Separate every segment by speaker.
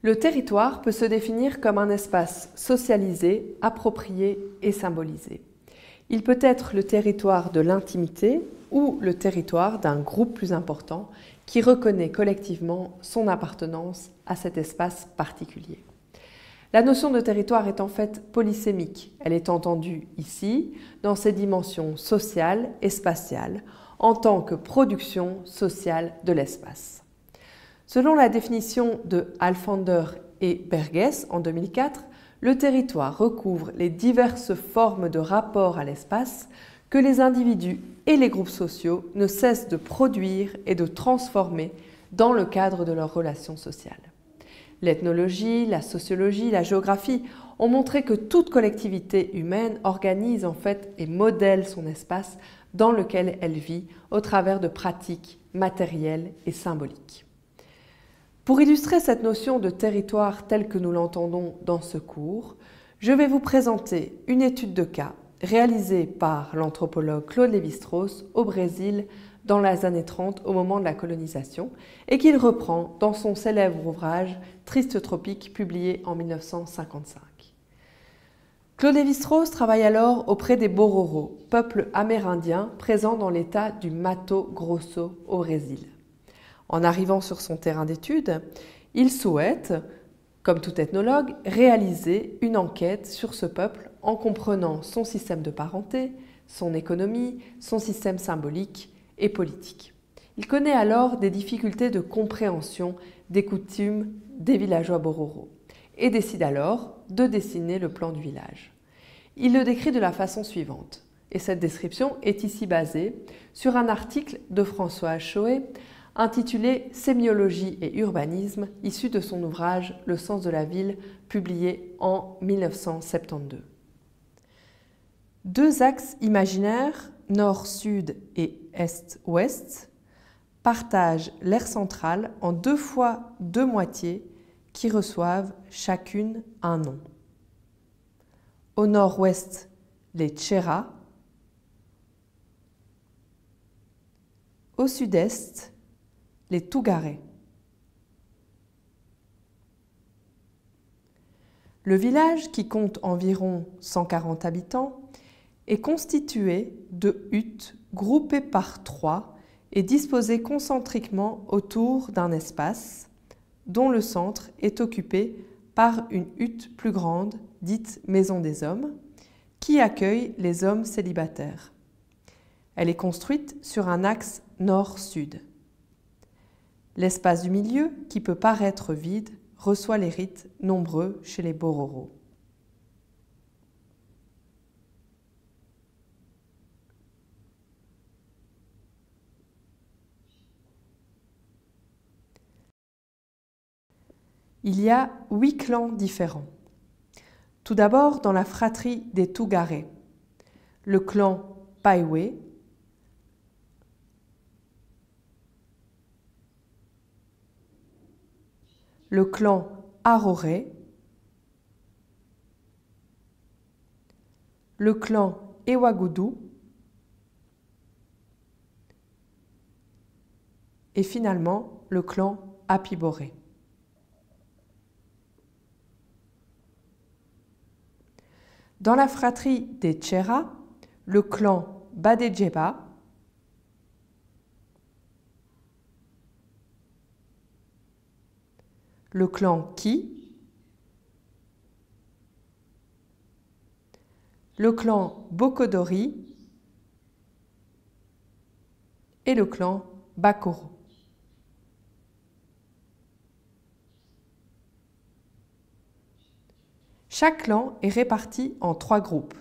Speaker 1: Le territoire peut se définir comme un espace socialisé, approprié et symbolisé. Il peut être le territoire de l'intimité ou le territoire d'un groupe plus important qui reconnaît collectivement son appartenance à cet espace particulier. La notion de territoire est en fait polysémique. Elle est entendue ici dans ses dimensions sociales et spatiales en tant que production sociale de l'espace. Selon la définition de Alfander et Bergès en 2004, le territoire recouvre les diverses formes de rapport à l'espace que les individus et les groupes sociaux ne cessent de produire et de transformer dans le cadre de leurs relations sociales. L'ethnologie, la sociologie, la géographie ont montré que toute collectivité humaine organise en fait et modèle son espace dans lequel elle vit au travers de pratiques matérielles et symboliques. Pour illustrer cette notion de territoire telle que nous l'entendons dans ce cours, je vais vous présenter une étude de cas réalisée par l'anthropologue Claude Lévi-Strauss au Brésil dans les années 30 au moment de la colonisation et qu'il reprend dans son célèbre ouvrage Triste tropique publié en 1955. Claude Lévi-Strauss travaille alors auprès des Bororo, peuple amérindien présent dans l'état du Mato Grosso au Brésil. En arrivant sur son terrain d'étude, il souhaite, comme tout ethnologue, réaliser une enquête sur ce peuple en comprenant son système de parenté, son économie, son système symbolique et politique. Il connaît alors des difficultés de compréhension des coutumes des villageois Bororo et décide alors de dessiner le plan du village. Il le décrit de la façon suivante, et cette description est ici basée sur un article de François Choé intitulé « Sémiologie et urbanisme » issu de son ouvrage « Le sens de la ville » publié en 1972. Deux axes imaginaires, nord-sud et est-ouest, partagent l'aire centrale en deux fois deux moitiés qui reçoivent chacune un nom. Au nord-ouest, les Tcheras. Au sud-est, les Tougarés. Le village, qui compte environ 140 habitants, est constitué de huttes groupées par trois et disposées concentriquement autour d'un espace dont le centre est occupé par une hutte plus grande, dite Maison des Hommes, qui accueille les hommes célibataires. Elle est construite sur un axe nord-sud. L'espace du milieu, qui peut paraître vide, reçoit les rites nombreux chez les Bororo. Il y a 8 clans différents. Tout d'abord, dans la fratrie des Tougarés, le clan Paiwe, le clan Aroré, le clan Ewagoudou et finalement le clan Apiboré. Dans la fratrie des Tcheras, le clan Badedjeba, le clan Ki, le clan Bokodori et le clan Bakoro. Chaque clan est réparti en 3 groupes: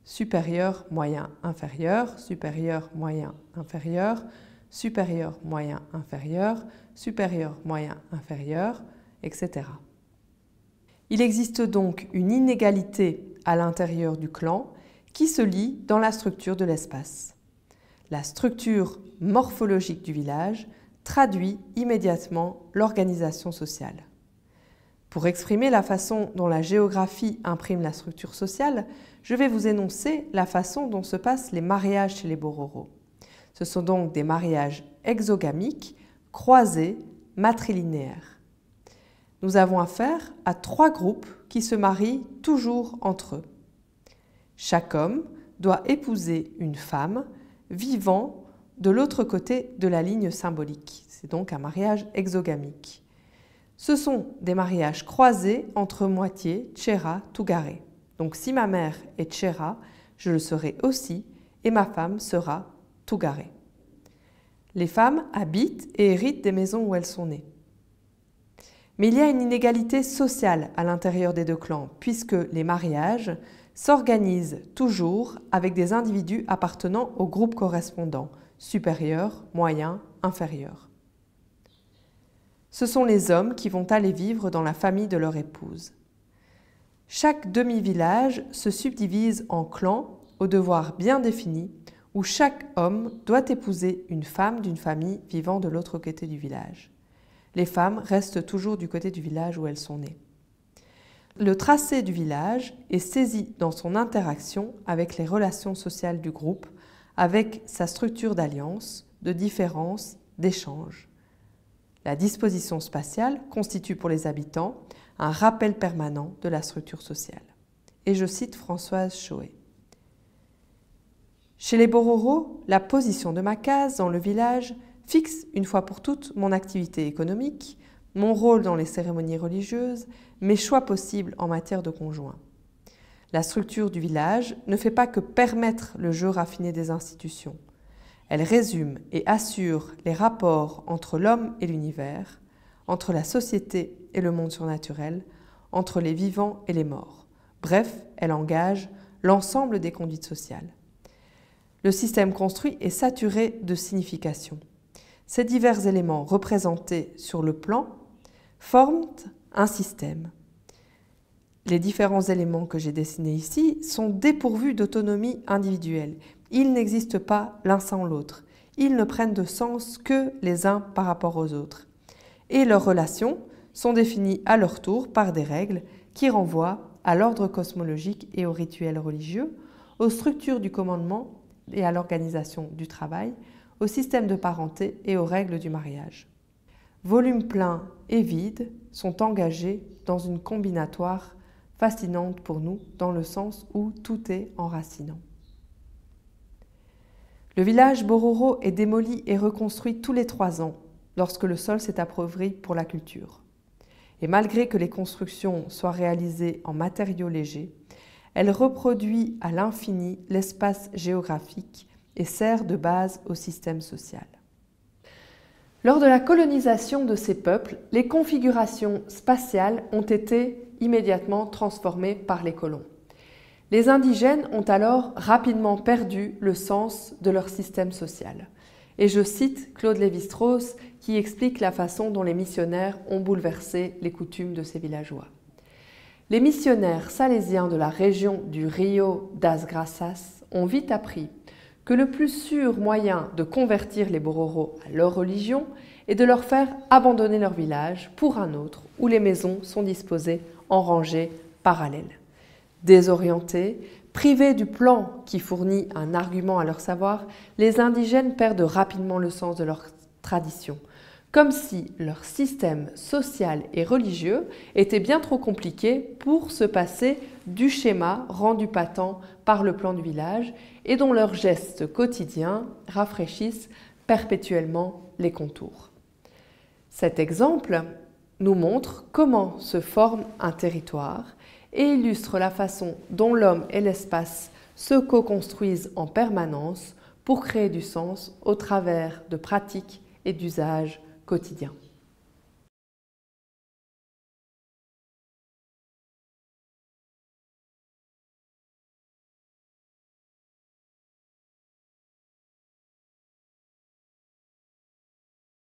Speaker 1: supérieur, moyen, inférieur, supérieur, moyen, inférieur, supérieur, moyen, inférieur, supérieur, moyen, inférieur, etc. Il existe donc une inégalité à l'intérieur du clan qui se lie dans la structure de l'espace. La structure morphologique du village traduit immédiatement l'organisation sociale. Pour exprimer la façon dont la géographie imprime la structure sociale, je vais vous énoncer la façon dont se passent les mariages chez les Bororo. Ce sont donc des mariages exogamiques, croisés, matrilinéaires. Nous avons affaire à 3 groupes qui se marient toujours entre eux. Chaque homme doit épouser une femme vivant de l'autre côté de la ligne symbolique. C'est donc un mariage exogamique. Ce sont des mariages croisés entre moitiés Tchera, Tougaré. Donc si ma mère est Tchera, je le serai aussi et ma femme sera Tougaré. Les femmes habitent et héritent des maisons où elles sont nées. Mais il y a une inégalité sociale à l'intérieur des 2 clans, puisque les mariages s'organisent toujours avec des individus appartenant au groupe correspondant, supérieur, moyen, inférieur. Ce sont les hommes qui vont aller vivre dans la famille de leur épouse. Chaque demi-village se subdivise en clans aux devoirs bien définis, où chaque homme doit épouser une femme d'une famille vivant de l'autre côté du village. Les femmes restent toujours du côté du village où elles sont nées. Le tracé du village est saisi dans son interaction avec les relations sociales du groupe, avec sa structure d'alliance, de différence, d'échange. La disposition spatiale constitue pour les habitants un rappel permanent de la structure sociale. Et je cite Françoise Choé. Chez les Bororo, la position de ma case dans le village fixe une fois pour toutes mon activité économique, mon rôle dans les cérémonies religieuses, mes choix possibles en matière de conjoint. La structure du village ne fait pas que permettre le jeu raffiné des institutions. Elle résume et assure les rapports entre l'homme et l'univers, entre la société et le monde surnaturel, entre les vivants et les morts. Bref, elle engage l'ensemble des conduites sociales. Le système construit est saturé de signification. Ces divers éléments représentés sur le plan forment un système. Les différents éléments que j'ai dessinés ici sont dépourvus d'autonomie individuelle. Ils n'existent pas l'un sans l'autre. Ils ne prennent de sens que les uns par rapport aux autres. Et leurs relations sont définies à leur tour par des règles qui renvoient à l'ordre cosmologique et aux rituels religieux, aux structures du commandement et à l'organisation du travail, au système de parenté et aux règles du mariage. Volume plein et vide sont engagés dans une combinatoire fascinante pour nous, dans le sens où tout est enracinant. Le village Bororo est démoli et reconstruit tous les 3 ans, lorsque le sol s'est appauvri pour la culture. Et malgré que les constructions soient réalisées en matériaux légers, elle reproduit à l'infini l'espace géographique et sert de base au système social. Lors de la colonisation de ces peuples, les configurations spatiales ont été immédiatement transformées par les colons. Les indigènes ont alors rapidement perdu le sens de leur système social. Et je cite Claude Lévi-Strauss qui explique la façon dont les missionnaires ont bouleversé les coutumes de ces villageois. Les missionnaires salésiens de la région du Rio das Graças ont vite appris que le plus sûr moyen de convertir les Bororo à leur religion est de leur faire abandonner leur village pour un autre où les maisons sont disposées en rangées parallèles. Désorientés, privés du plan qui fournit un argument à leur savoir, les indigènes perdent rapidement le sens de leur tradition, comme si leur système social et religieux était bien trop compliqué pour se passer du schéma rendu patent par le plan du village et dont leurs gestes quotidiens rafraîchissent perpétuellement les contours. Cet exemple nous montre comment se forme un territoire et illustre la façon dont l'homme et l'espace se co-construisent en permanence pour créer du sens au travers de pratiques et d'usages quotidien.